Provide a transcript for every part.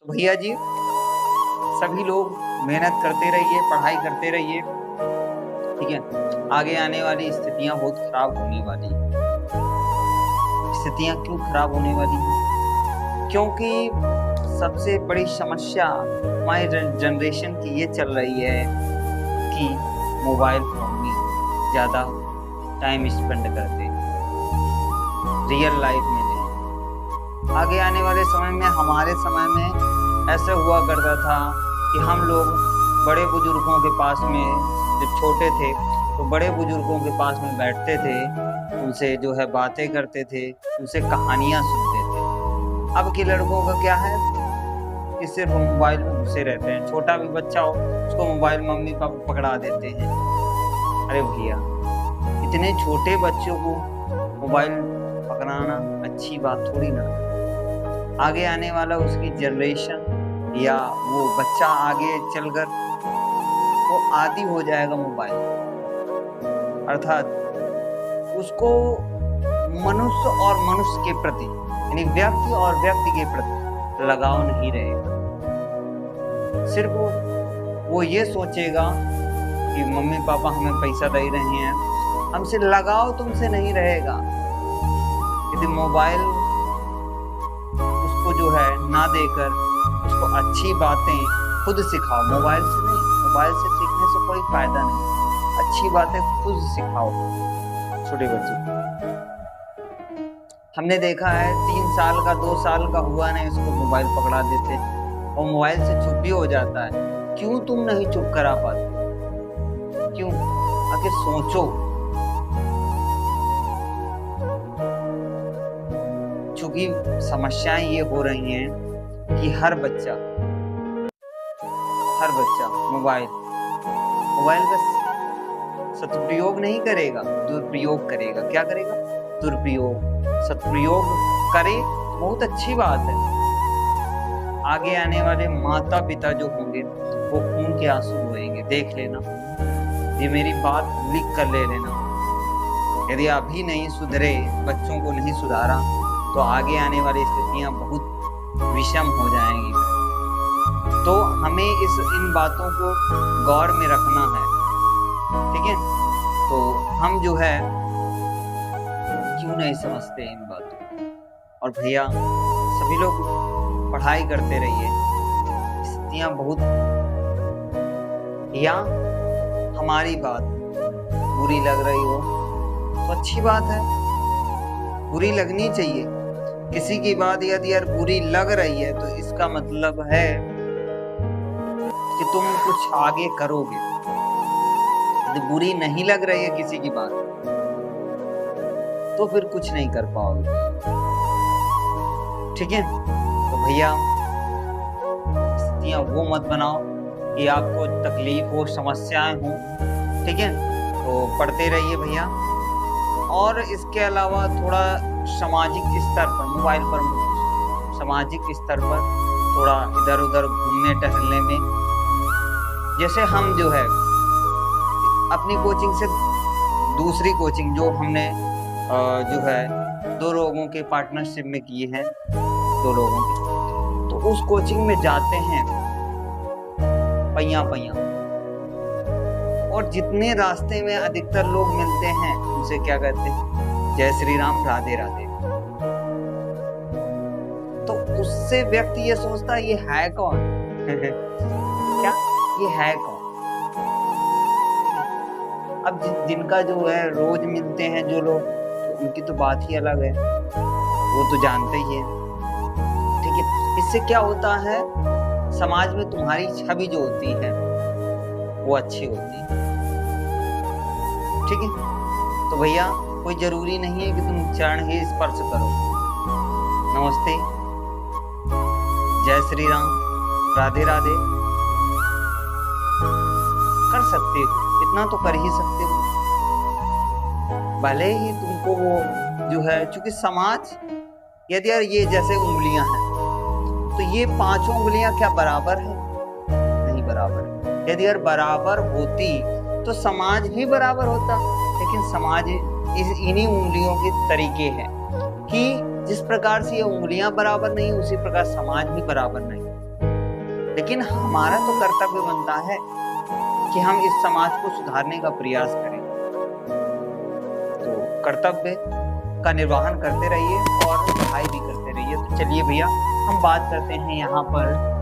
तो भैया जी, सभी लोग मेहनत करते रहिए, पढ़ाई करते रहिए, ठीक है? आगे आने वाली स्थितियाँ बहुत खराब होने वाली हैं। स्थितियाँ क्यों खराब होने वाली हैं? क्योंकि सबसे बड़ी समस्या हमारी जनरेशन की ये चल रही है कि मोबाइल फ़ोन में ज़्यादा टाइम स्पेंड करते हैं, रियल लाइफ में नहीं। आगे आने वाले समय में, हमारे समय में ऐसा हुआ करता था कि हम लोग बड़े बुजुर्गों के पास में, जब छोटे थे तो बड़े बुजुर्गों के पास में बैठते थे, उनसे जो है बातें करते थे, उनसे कहानियाँ सुनते थे। अब के लड़कों का क्या है कि सिर्फ मोबाइल में घुसे रहते हैं। छोटा भी बच्चा हो, उसको मोबाइल मम्मी पापा पकड़ा देते हैं। अरे भैया, इतने छोटे बच्चों को मोबाइल पकड़ाना अच्छी बात थोड़ी ना। आगे आने वाला उसकी जनरेशन या वो बच्चा आगे चलकर वो आदी हो जाएगा मोबाइल, अर्थात उसको मनुष्य और मनुष्य के प्रति, यानी व्यक्ति और व्यक्ति के प्रति लगाव नहीं रहेगा। सिर्फ वो ये सोचेगा कि मम्मी पापा हमें पैसा दे रहे हैं, हमसे लगाव तुमसे नहीं रहेगा। यदि मोबाइल उसको जो है ना देकर उसको अच्छी बातें खुद सिखाओ, मोबाइल से नहीं। मोबाइल से सीखने से कोई फायदा नहीं, अच्छी बातें खुद सिखाओ छोटे बच्चों को। हमने देखा है 3 साल का 2 साल का हुआ नहीं, उसको मोबाइल पकड़ा देते और मोबाइल से चुप भी हो जाता है। क्यों तुम नहीं चुप करा पाते? क्यों? आखिर सोचो। चूंकि समस्याएं ये हो रही हैं कि हर बच्चा मोबाइल का सदुपयोग नहीं करेगा, दुरुपयोग करेगा। क्या करेगा? दुरुपयोग। सदुपयोग करे तो बहुत अच्छी बात है। आगे आने वाले माता पिता जो होंगे वो खून के आंसू रोएंगे। देख लेना, ये मेरी बात लिख कर ले लेना। यदि अभी नहीं सुधरे, बच्चों को नहीं सुधारा, तो आगे आने वाली स्थितियां बहुत विषम हो जाएंगी। तो हमें इन बातों को गौर में रखना है, ठीक है? तो हम जो है क्यों नहीं समझते इन बातों को। और भैया, सभी लोग पढ़ाई करते रहिए। स्थितियां बहुत, या हमारी बात बुरी लग रही हो तो अच्छी बात है, बुरी लगनी चाहिए। किसी की बात यदि यार बुरी लग रही है तो इसका मतलब है कि तुम कुछ आगे करोगे। यदि बुरी नहीं लग रही है किसी की बात तो फिर कुछ नहीं कर पाओगे, ठीक है? तो भैया, स्थितियां वो मत बनाओ कि आपको तकलीफ हो, समस्याएं हो, ठीक है? तो पढ़ते रहिए भैया। और इसके अलावा थोड़ा सामाजिक स्तर पर, मोबाइल पर, सामाजिक स्तर पर थोड़ा इधर उधर घूमने टहलने में, जैसे हम जो है अपनी कोचिंग से दूसरी कोचिंग जो हमने जो है 2 लोगों के पार्टनरशिप में किए हैं, 2 लोगों के, तो उस कोचिंग में जाते हैं पैया, और जितने रास्ते में अधिकतर लोग मिलते हैं उनसे क्या कहते हैं? जय श्री राम, राधे राधे। तो उससे व्यक्ति ये सोचता है ये है कौन? क्या ये है कौन? अब जिनका जो है रोज मिलते हैं जो लोग, तो उनकी तो बात ही अलग है, वो तो जानते ही है, ठीक है? इससे क्या होता है, समाज में तुम्हारी छवि जो होती है वो अच्छी होती है, ठीक है? तो भैया, कोई जरूरी नहीं है कि तुम चरण ही स्पर्श करो। नमस्ते, जय श्री राम, राधे राधे कर सकते हो, इतना तो कर ही सकते हो। भले ही तुमको वो जो है, चूंकि समाज, यदि यार ये जैसे उंगलियां हैं तो ये 5 उंगलियां क्या बराबर है? नहीं बराबर है। यदि यार बराबर होती तो समाज भी बराबर होता, लेकिन समाज इन्हीं उंगलियों के तरीके हैं कि जिस प्रकार से ये उंगलियां बराबर नहीं, उसी प्रकार समाज भी बराबर नहीं। लेकिन हमारा तो कर्तव्य बनता है कि हम इस समाज को सुधारने का प्रयास करें। तो कर्तव्य का निर्वहन करते रहिए और पढ़ाई भी करते रहिए। तो चलिए भैया हम बात करते हैं यहाँ पर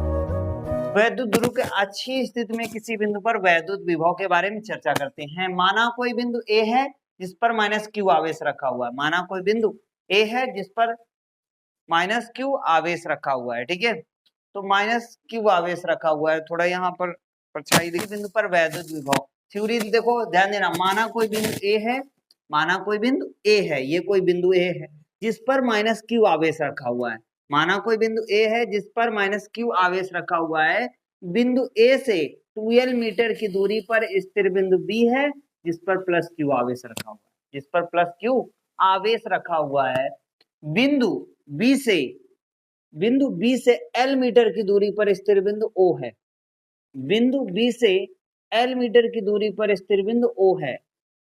वैद्युत ध्रुव के अच्छी स्थिति में किसी बिंदु पर वैद्युत विभव के बारे में चर्चा करते हैं। माना कोई बिंदु ए है जिस पर माइनस क्यू आवेश रखा हुआ है। माना कोई बिंदु ए है जिस पर माइनस क्यू आवेश रखा हुआ है, ठीक है। तो माइनस क्यू आवेश रखा हुआ है, थोड़ा यहाँ पर परछाई देखिए। बिंदु पर वैद्युत विभव थ्योरी देखो, ध्यान देना। माना कोई बिंदु ए है, माना कोई बिंदु ए है, ये कोई बिंदु ए है जिस पर माइनस क्यू आवेश रखा हुआ है। माना कोई बिंदु ए है जिस पर माइनस क्यू आवेश रखा हुआ है। बिंदु ए से 12 मीटर की दूरी पर स्थिर बिंदु बी है जिस पर प्लस क्यू आवेश रखा हुआ है, जिस पर प्लस क्यू आवेश रखा हुआ है। बिंदु बी से एल मीटर की दूरी पर स्थिर बिंदु ओ है। बिंदु बी से एल मीटर की दूरी पर स्थिर बिंदु ओ है।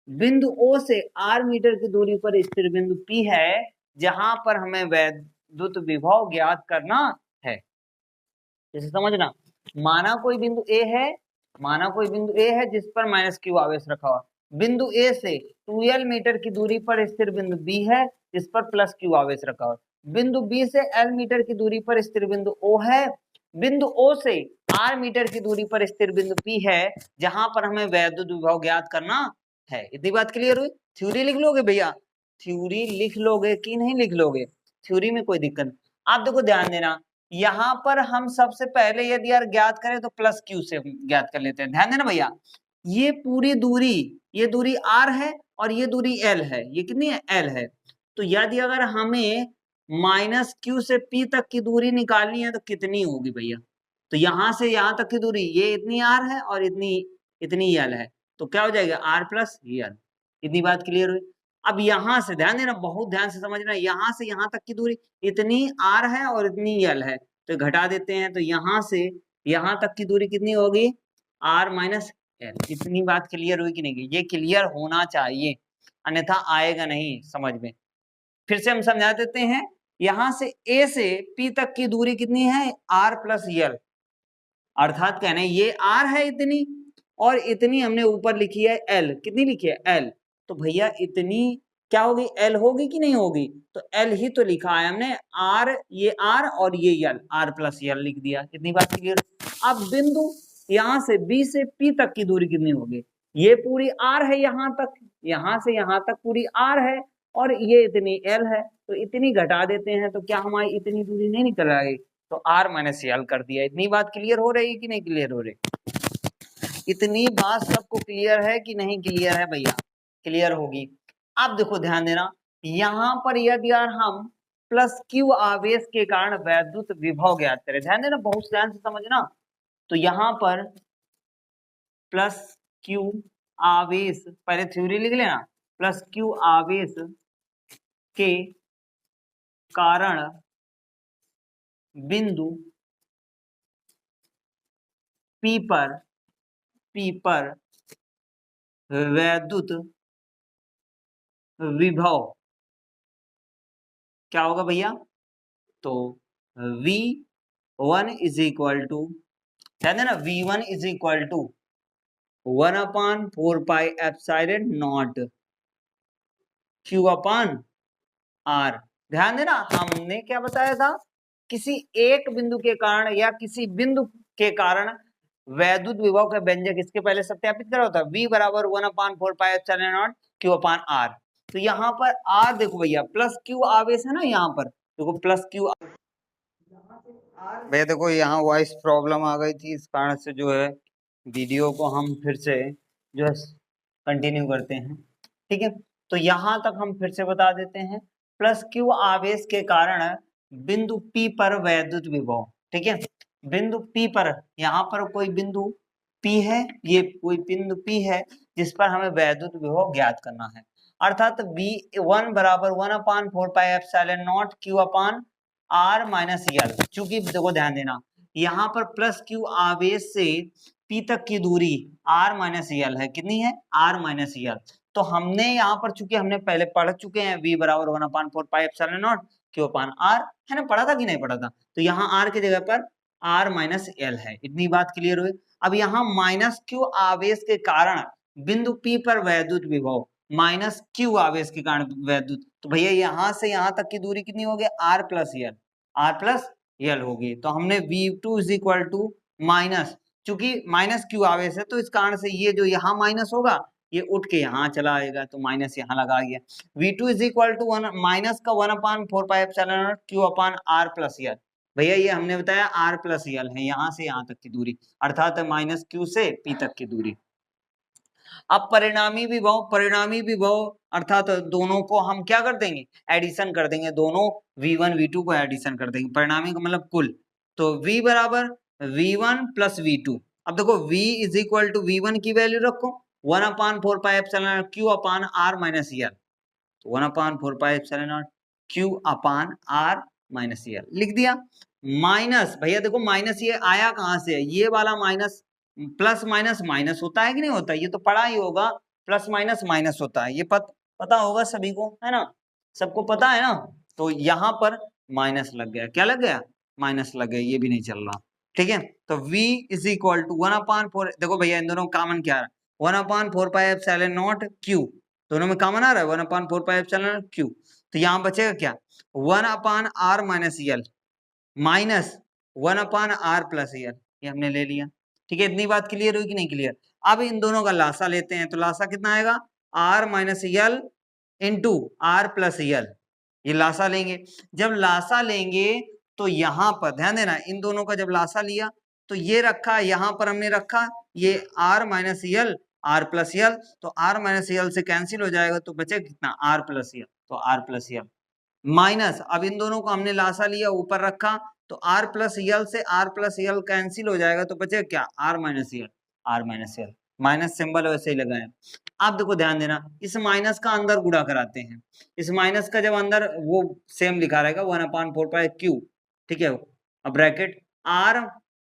बिंदु ओ से आर मीटर की दूरी पर स्थिर बिंदु पी है, जहां पर हमें वैद्युत विभव ज्ञात करना है। जैसे समझना, माना कोई बिंदु ए है, माना कोई बिंदु ए है जिस पर माइनस क्यू आवेश रखा हुआ। बिंदु ए से 12 मीटर की दूरी पर स्थिर बिंदु बी है जिस पर प्लस क्यू आवेश रखा हुआ। बिंदु बी से एल मीटर की दूरी पर स्थिर बिंदु ओ है। बिंदु ओ से आर मीटर की दूरी पर स्थिर बिंदु पी है, जहां पर हमें वैद्युत विभव ज्ञात करना है। इतनी बात क्लियर हुई? थ्योरी लिख लोगे भैया? थ्योरी लिख लोगे कि नहीं लिख लोगे? थ्योरी में कोई दिक्कत? आप देखो ध्यान देना, यहाँ पर हम सबसे पहले यदि यार ज्ञात करें तो प्लस क्यू से ज्ञात कर लेते हैं। ध्यान देना भैया, ये पूरी दूरी, ये दूरी आर है और ये दूरी एल है। ये कितनी है? एल है। तो यदि अगर हमें माइनस क्यू से पी तक की दूरी निकालनी है तो कितनी होगी भैया? तो यहां से यहां तक की दूरी ये इतनी आर है और इतनी एल है। तो क्या हो जाएगा? R plus L. इतनी बात क्लियर हुई? अब यहां से ध्यान देना, बहुत ध्यान से समझना, यहां से यहां तक की दूरी इतनी आर है और इतनी एल है, तो घटा देते हैं। तो यहां से यहां तक की दूरी कितनी होगी? R minus L. इतनी बात क्लियर हुई कि नहीं? ये क्लियर होना चाहिए, अन्यथा आएगा नहीं समझ में। फिर से हम समझा देते हैं, यहां से ए से पी तक की दूरी कितनी है? R plus L. अर्थात कहने ये आर है इतनी, और इतनी हमने ऊपर लिखी है एल। कितनी लिखी है? एल। तो भैया इतनी क्या होगी? एल होगी कि नहीं होगी? तो एल ही तो लिखा है हमने, आर, ये आर और ये एल, आर प्लस एल लिख दिया। इतनी बात क्लियर? अब बिंदु यहां से बी से पी तक की दूरी कितनी होगी? ये पूरी आर है यहां तक, यहां से यहां तक पूरी आर है और ये इतनी एल है। तो इतनी घटा देते हैं तो क्या हमारी इतनी दूरी नहीं निकल आएगी? तो आर माइनस एल कर दिया। इतनी बात क्लियर हो रही है कि नहीं क्लियर हो रही? इतनी बात सबको क्लियर है कि नहीं क्लियर है भैया? क्लियर होगी। अब देखो ध्यान देना, यहां पर यदि यार हम प्लस क्यू आवेश के कारण वैद्युत विभव ज्ञात करें, ध्यान देना, बहुत ध्यान से समझना। तो यहां पर प्लस क्यू आवेश, पहले थ्योरी लिख लेना, प्लस क्यू आवेश के कारण बिंदु पी पर वैद्युत विभव क्या होगा भैया? तो V1 इज इक्वल टू, ध्यान देना, V1 is equal to 1/4 pi epsilon naught Q upon R। ध्यान देना, हमने क्या बताया था? किसी एक बिंदु के कारण या किसी बिंदु के कारण वैद्युत विभव का व्यंजक इसके पहले सत्यापित करा होता है। V बराबर 1/4 pi epsilon naught Q upon R। तो यहाँ पर R देखो भैया, प्लस क्यू आवेश है ना, यहाँ पर देखो प्लस क्यू। भैया देखो यहाँ वॉइस प्रॉब्लम आ गई थी, इस कारण से जो है वीडियो को हम फिर से जो है कंटिन्यू करते हैं, ठीक है। तो यहाँ तक हम फिर से बता देते हैं, प्लस क्यू आवेश के कारण बिंदु P पर वैद्युत विभव, ठीक है। बिंदु P पर, यहाँ पर कोई बिंदु P है, ये कोई बिंदु P है जिस पर हमें वैद्युत विभव ज्ञात करना है। अर्थात V1 बराबर 1/4 pi epsilon naught Q upon R minus L. चूंकि देखो ध्यान देना, यहाँ पर प्लस क्यू आवेश से P तक की दूरी R माइनस एल है। कितनी है? R minus L. तो हमने यहाँ पर, चूंकि हमने पहले पढ़ चुके हैं, V बराबर 1/4 pi epsilon naught Q upon R, है ना, पढ़ा था कि नहीं पढ़ा था? तो यहाँ R की जगह पर r माइनस एल है। इतनी बात क्लियर हुई। अब यहाँ माइनस क्यू आवेश के कारण बिंदु P पर वैद्युत विभव, माइनस क्यू आवेश के कारण वैद्युत, तो भैया यहाँ से यहाँ तक की दूरी कितनी होगी, r plus L, r plus L होगी। तो हमने V2 is equal to minus, चूंकि माइनस क्यू आवेश है तो इस कारण से ये जो यहाँ माइनस होगा ये उठ के यहाँ चला आएगा, तो माइनस यहाँ लगा गया। V2 is equal to one minus का 1/4 Q upon r plus L, भैया ये हमने बताया r प्लस यल है, यहाँ से यहाँ तक की दूरी, अर्थात माइनस क्यू से P तक की दूरी। अब परिणामी विभव अर्थात दोनों को हम क्या कर देंगे, एडिशन कर देंगे, दोनों V1 V2 को एडिशन कर देंगे, परिणामी का मतलब कुल, तो V बराबर V1 प्लस V2। अब देखो V is equal to V1 की वैल्यू रखो 1/4 क्यू अपान r माइनस यल, 1/4 क्यू अपान r माइनस यल लिख दिया। माइनस भैया देखो माइनस ये आया कहां से, ये वाला माइनस, प्लस माइनस माइनस होता है कि नहीं होता, ये तो पढ़ा ही होगा, प्लस माइनस माइनस होता है, ये पता होगा सभी को, है ना, सबको पता है ना। तो यहाँ पर माइनस लग गया, क्या लग गया, माइनस लग गया, ये भी नहीं चल रहा, ठीक है। तो v इज इक्वल टू 1/4, देखो भैया इन दोनों कॉमन क्या है, 1/4 क्यू, दोनों में कॉमन आ रहा है 1/4 क्यू, तो यहाँ बचेगा क्या 1/r माइनस यल माइनस 1/r प्लस यल, ये हमने ले लिया, ठीक है। इतनी बात क्लियर हुई कि नहीं क्लियर। अब इन दोनोों का लासा लेते हैं, तो लासा कितना आएगा r माइनस यल इंटू r प्लस यल, ये लासा लेंगे। जब लासा लेंगे तो यहाँ पर ध्यान देना, इन दोनों का जब लासा लिया तो ये रखा, यहाँ पर हमने रखा ये r माइनस यल r प्लस यल, तो r माइनस यल से कैंसिल हो जाएगा, तो बचेगा कितना r प्लस यल, तो r प्लस यल माइनस, अब इन दोनों को हमने लासा लिया ऊपर रखा, तो r प्लस यल से r प्लस यल कैंसिल हो जाएगा, तो बचेगा क्या r माइनस यल, r माइनस यल, माइनस सिंबल वैसे ही लगाए। अब देखो ध्यान देना, इस माइनस का अंदर गुणा कराते हैं, इस माइनस का जब अंदर वो सेम लिखा रहेगा 1/4 क्यू, ठीक है, अब ब्रैकेट r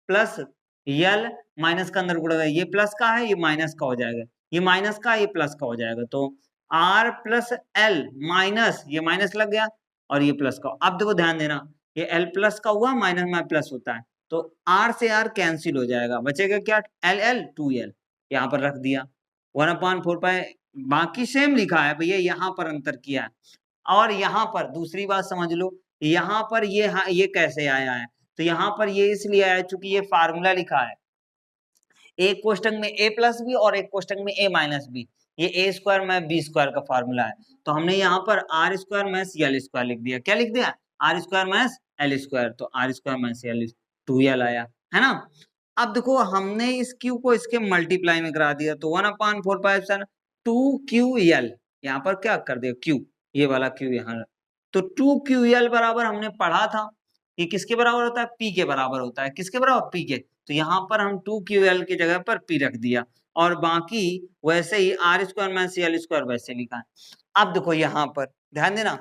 प्लस यल माइनस का अंदर गुणा, ये प्लस का है ये माइनस का हो जाएगा, ये माइनस का ये प्लस का हो जाएगा, तो r प्लस एल माइनस, ये माइनस लग गया और ये प्लस का। अब देखो ध्यान देना, ये एल प्लस का हुआ माइनस में प्लस होता है, तो r से r कैंसिल हो जाएगा, बचेगा क्या एल एल 2l, यहाँ पर रख दिया 1/4, बाकी सेम लिखा है भैया, यहाँ पर अंतर किया है। और यहाँ पर दूसरी बात समझ लो, यहाँ पर ये कैसे आया है, तो यहाँ पर ये इसलिए आया चूंकि ये फार्मूला लिखा है, एक कोष्टक में a प्लस बी और एक कोष्टक में a माइनस बी, ये a स्क्वायर में b स्क्वायर का फार्मूला है, तो हमने यहाँ पर r स्क्वायर माइनस यल स्क्वायर लिख दिया, क्या लिख दिया r square minus L square, तो r स्क्वायर माइनस यल 2l आया, है ना। अब देखो हमने इस q को इसके मल्टीप्लाई में करा दिया, तो 1/4 2ql, यहाँ पर क्या कर दिया q, ये वाला q यहाँ, तो 2ql बराबर हमने पढ़ा था, ये किसके बराबर होता है, p के बराबर होता है, किसके बराबर, p के, तो यहाँ पर हम 2ql की जगह पर p रख दिया, और बाकी वैसे ही r स्क्वायर माइनस यल स्क्वायर वैसे लिखा है। अब देखो यहाँ पर ध्यान देना,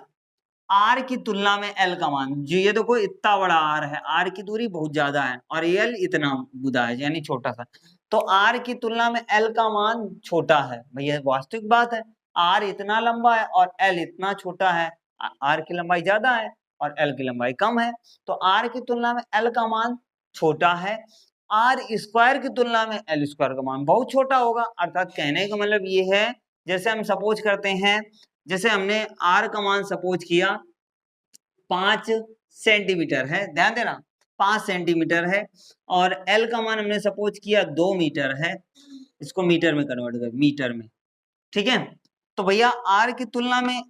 r की तुलना में l का मान, जो ये देखो इतना बड़ा r है, r की दूरी बहुत ज्यादा है और l इतना बुदा है यानी छोटा सा, तो r की तुलना में l का मान छोटा है, भैया वास्तविक बात है, r इतना लंबा है और l इतना छोटा है, r की लंबाई ज्यादा है और l की लंबाई कम है, तो r की तुलना में l का मान छोटा है, r स्क्वायर की तुलना में l स्क्वायर का मान बहुत छोटा होगा, अर्थात कहने का मतलब ये है, जैसे हम सपोज करते हैं, जैसे हमने r का मान सपोज किया 5 सेंटीमीटर है, ध्यान देना 5 सेंटीमीटर है, और l का मान हमने सपोज किया 2 मीटर है, इसको मीटर में कन्वर्ट कर मीटर में, ठीक है। तो भैया r की तुलना में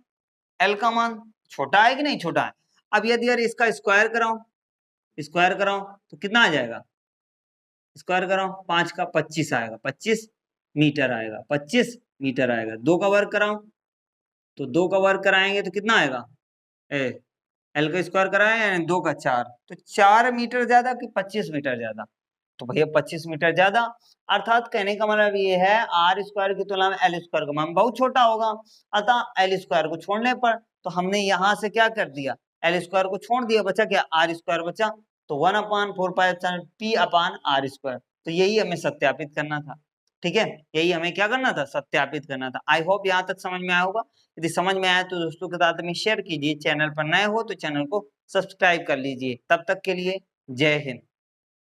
l का मान छोटा है कि नहीं छोटा है। अब यदि यार इसका स्क्वायर कराओ तो कितना आ जाएगा, स्क्वायर कराओ 5 का 25 आएगा, 25 मीटर आएगा, 25 मीटर आएगा, 2 का वर्ग कराओ तो 2 का वर्ग कराएंगे तो कितना आएगा, एल का स्क्वायर कराए यानी 2 का 4, तो 4 मीटर ज्यादा कि 25 मीटर ज्यादा, तो भैया 25 मीटर ज्यादा, अर्थात कहने का मतलब ये है r स्क्वायर की तुलना में एल स्क्वायर का मान बहुत छोटा होगा, अतः एल स्क्वायर को छोड़ने पर, तो हमने यहाँ से क्या कर दिया, एल स्क्वायर को छोड़ दिया, बचा क्या r स्क्वायर बचा, तो 1/4 p अपान r स्क्वायर, तो यही हमें सत्यापित करना था, ठीक है, यही हमें क्या करना था, सत्यापित करना था। आई होप यहाँ तक समझ में आया होगा, यदि समझ में आया तो दोस्तों के साथ में शेयर कीजिए, चैनल पर नए हो तो चैनल को सब्सक्राइब कर लीजिए, तब तक के लिए जय हिंद।